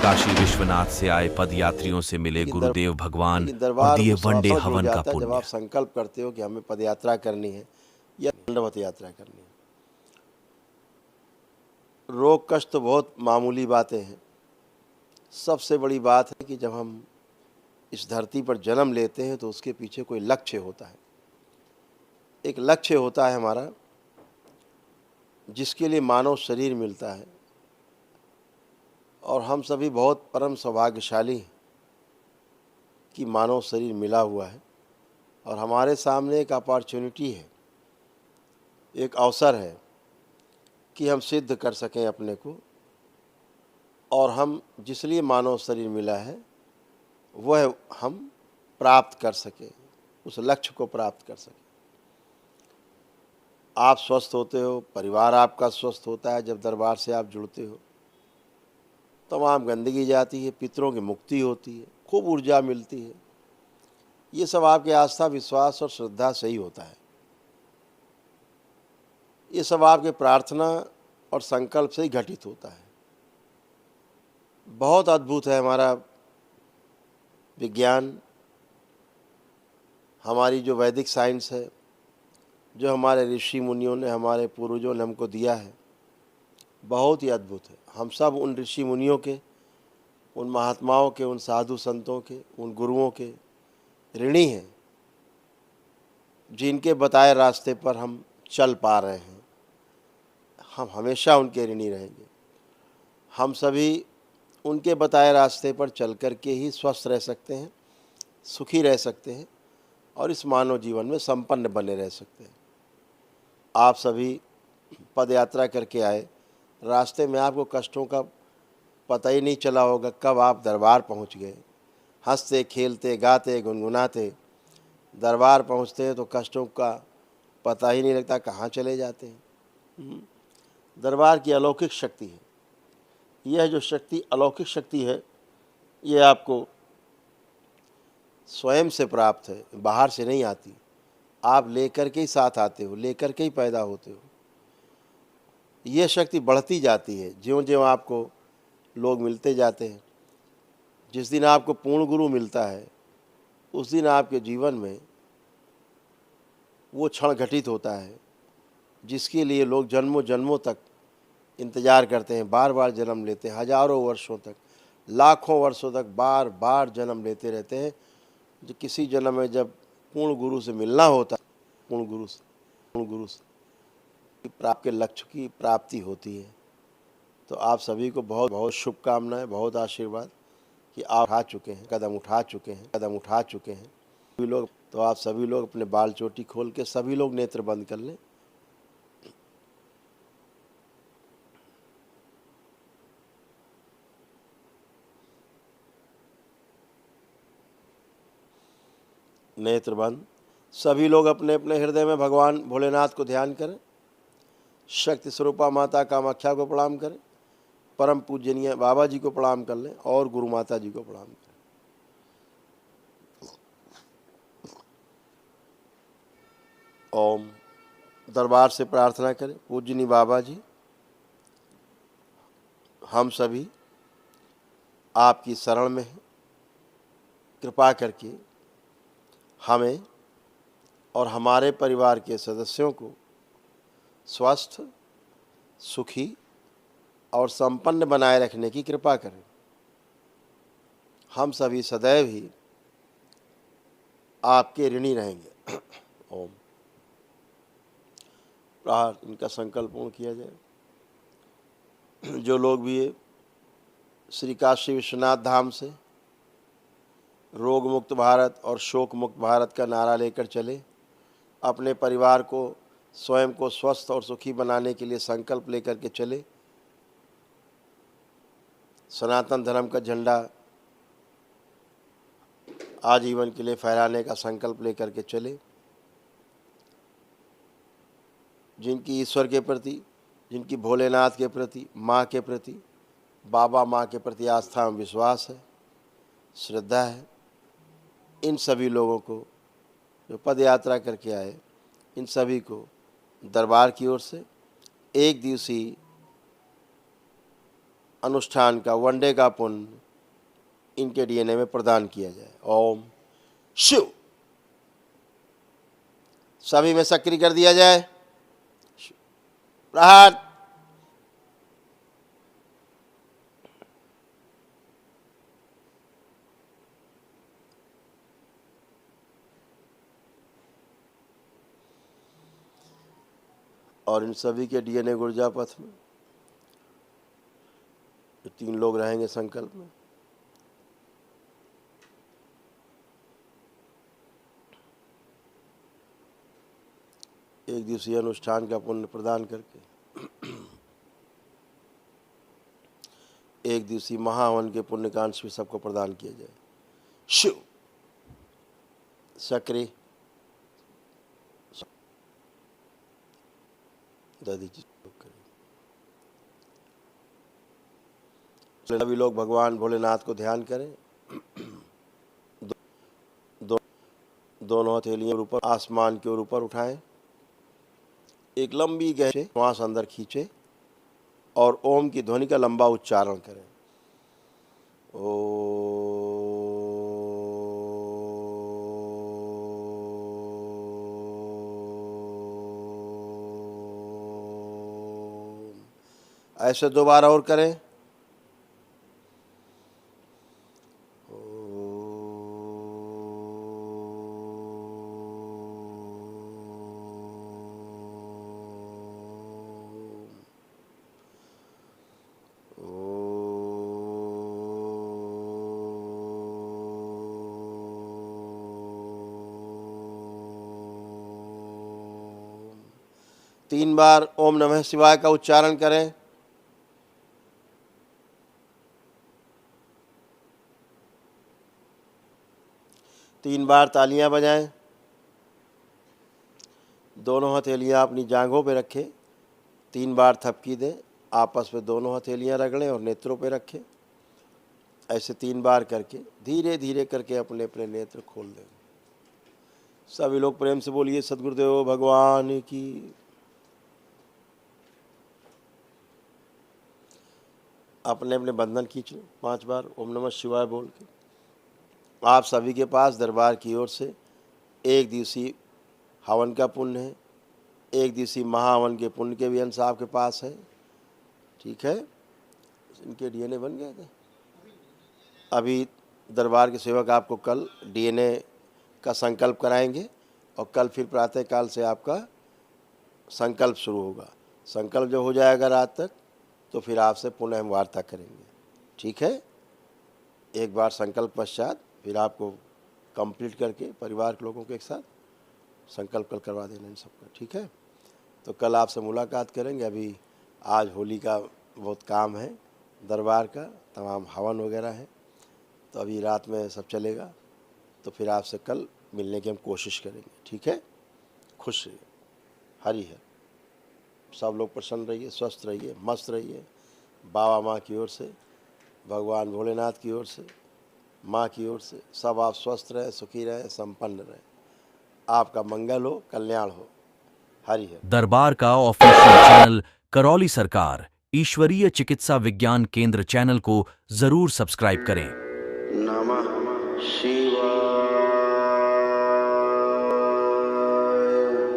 काशी विश्वनाथ से आए पद यात्रियों से मिले गुरुदेव भगवान लेकिन और दरबार दिए उस वनडे समय जुड़ हवन का जाता है जब आप पुण्य। संकल्प करते हो कि हमें पद यात्रा करनी है या दंडवत यात्रा करनी है। रोग कष्ट तो बहुत मामूली बातें हैं। सबसे बड़ी बात है कि जब हम इस धरती पर जन्म लेते हैं तो उसके पीछे कोई लक्ष्य होता है। एक लक्ष्य होता है हमारा, जिसके लिए मानव शरीर मिलता है। और हम सभी बहुत परम सौभाग्यशाली हैं कि मानव शरीर मिला हुआ है और हमारे सामने एक अपॉर्चुनिटी है, एक अवसर है कि हम सिद्ध कर सकें अपने को, और हम जिस लिए मानव शरीर मिला है वह हम प्राप्त कर सकें, उस लक्ष्य को प्राप्त कर सकें। आप स्वस्थ होते हो, परिवार आपका स्वस्थ होता है, जब दरबार से आप जुड़ते हो तमाम गंदगी जाती है, पितरों की मुक्ति होती है, खूब ऊर्जा मिलती है। ये सब आपके आस्था, विश्वास और श्रद्धा से ही होता है। ये सब आपके प्रार्थना और संकल्प से ही घटित होता है। बहुत अद्भुत है हमारा विज्ञान, हमारी जो वैदिक साइंस है, जो हमारे ऋषि मुनियों ने, हमारे पूर्वजों ने हमको दिया है, बहुत ही अद्भुत है। हम सब उन ऋषि मुनियों के, उन महात्माओं के, उन साधु संतों के, उन गुरुओं के ऋणी हैं, जिनके बताए रास्ते पर हम चल पा रहे हैं। हम हमेशा उनके ऋणी रहेंगे। हम सभी उनके बताए रास्ते पर चल कर के ही स्वस्थ रह सकते हैं, सुखी रह सकते हैं और इस मानव जीवन में संपन्न बने रह सकते हैं। आप सभी पद यात्रा करके आए, रास्ते में आपको कष्टों का पता ही नहीं चला होगा कब आप दरबार पहुंच गए। हंसते खेलते गाते गुनगुनाते दरबार पहुंचते हैं तो कष्टों का पता ही नहीं लगता कहाँ चले जाते हैं। दरबार की अलौकिक शक्ति है। यह जो शक्ति अलौकिक शक्ति है, ये आपको स्वयं से प्राप्त है, बाहर से नहीं आती। आप लेकर के ही साथ आते हो, लेकर के ही पैदा होते हो। ये शक्ति बढ़ती जाती है ज्यों ज्यों आपको लोग मिलते जाते हैं। जिस दिन आपको पूर्ण गुरु मिलता है उस दिन आपके जीवन में वो क्षण घटित होता है जिसके लिए लोग जन्मों जन्मों तक इंतज़ार करते हैं, बार बार जन्म लेते हैं, हजारों वर्षों तक, लाखों वर्षों तक बार बार जन्म लेते रहते हैं। जो किसी जन्म में जब पूर्ण गुरु से मिलना होता है, पूर्ण गुरु से प्राप्त के लक्ष्य की प्राप्ति होती है। तो आप सभी को बहुत बहुत शुभकामनाएं, बहुत आशीर्वाद कि आप उठा चुके हैं, कदम उठा चुके हैं। सभी लोग, तो आप सभी लोग अपने बाल चोटी खोल के सभी लोग नेत्र बंद कर लें। नेत्र बंद। सभी लोग अपने अपने हृदय में भगवान भोलेनाथ को ध्यान करें। शक्ति स्वरूपा माता कामाख्या को प्रणाम करें। परम पूजनीय बाबा जी को प्रणाम कर लें और गुरु माता जी को प्रणाम करें। ओम। दरबार से प्रार्थना करें। पूजनी बाबा जी, हम सभी आपकी शरण में हैं। कृपा करके हमें और हमारे परिवार के सदस्यों को स्वस्थ, सुखी और संपन्न बनाए रखने की कृपा करें। हम सभी सदैव ही आपके ऋणी रहेंगे। ओम। प्रहार इनका संकल्प पूर्ण किया जाए। जो लोग भी ये श्री काशी विश्वनाथ धाम से रोग मुक्त भारत और शोक मुक्त भारत का नारा लेकर चले, अपने परिवार को, स्वयं को स्वस्थ और सुखी बनाने के लिए संकल्प लेकर के चले, सनातन धर्म का झंडा आजीवन के लिए फहराने का संकल्प लेकर के चले, जिनकी ईश्वर के प्रति, जिनकी भोलेनाथ के प्रति, माँ के प्रति, बाबा माँ के प्रति आस्था और विश्वास है, श्रद्धा है, इन सभी लोगों को जो पद यात्रा करके आए, इन सभी को दरबार की ओर से एक दिवसीय अनुष्ठान का, वनडे का पुण्य इनके डीएनए में प्रदान किया जाए। ओम शिव। सभी में सक्रिय कर दिया जाए। प्रहार। और इन सभी के डीएनए ऊर्जा पथ में जो 3 लोग रहेंगे संकल्प में, एक दिवसीय अनुष्ठान का पुण्य प्रदान करके एक दिवसीय महाहवन के पुण्य का अंश भी सबको प्रदान किया जाए। शिव। सक्रिय। दादी जी सभी लोग भगवान भोलेनाथ को ध्यान करें। दोनों हथेलियां ऊपर आसमान के ऊपर उठाएं। एक लंबी गहरी श्वास अंदर खींचे और ओम की ध्वनि का लंबा उच्चारण करें। ऐसे 2 बार और करें। तीन बार ओम नमः शिवाय का उच्चारण करें। तीन बार तालियां बजाएं। दोनों हथेलियां अपनी जांघों पे रखें। 3 बार थपकी दें। आपस में दोनों हथेलियां रगड़ें और नेत्रों पे रखें। ऐसे 3 बार करके धीरे धीरे करके अपने अपने नेत्र खोल दें। सभी लोग प्रेम से बोलिए सद्गुरुदेव भगवान की। अपने अपने बंधन खींच लें 5 बार ओम नमः शिवाय बोल के। आप सभी के पास दरबार की ओर से एक दिवसीय हवन का पुण्य है, एक दिवसीय महाहवन के पुण्य के भी अंश आपके पास है। ठीक है, इनके डीएनए बन गए थे। अभी दरबार के सेवक आपको कल डीएनए का संकल्प कराएंगे और कल फिर प्रातःकाल से आपका संकल्प शुरू होगा। संकल्प जब हो जाएगा रात तक तो फिर आपसे पुनः हम वार्ता करेंगे। ठीक है, एक बार संकल्प पश्चात फिर आपको कंप्लीट करके परिवार के लोगों के एक साथ संकल्प कल करवा देना इन सबका। ठीक है, तो कल आपसे मुलाकात करेंगे। अभी आज होली का बहुत काम है, दरबार का तमाम हवन वगैरह है, तो अभी रात में सब चलेगा। तो फिर आपसे कल मिलने की हम कोशिश करेंगे। ठीक है, खुश रहिए। हरि है। सब लोग प्रसन्न रहिए, स्वस्थ रहिए, मस्त रहिए। बाबा माँ की ओर से, भगवान भोलेनाथ की ओर से, माँ की ओर से सब आप स्वस्थ रहें, सुखी रहें, संपन्न रहें। आपका मंगल हो, कल्याण हो। हरि है। दरबार का ऑफिशियल चैनल करौली सरकार ईश्वरीय चिकित्सा विज्ञान केंद्र चैनल को जरूर सब्सक्राइब करें। नमः शिवाय।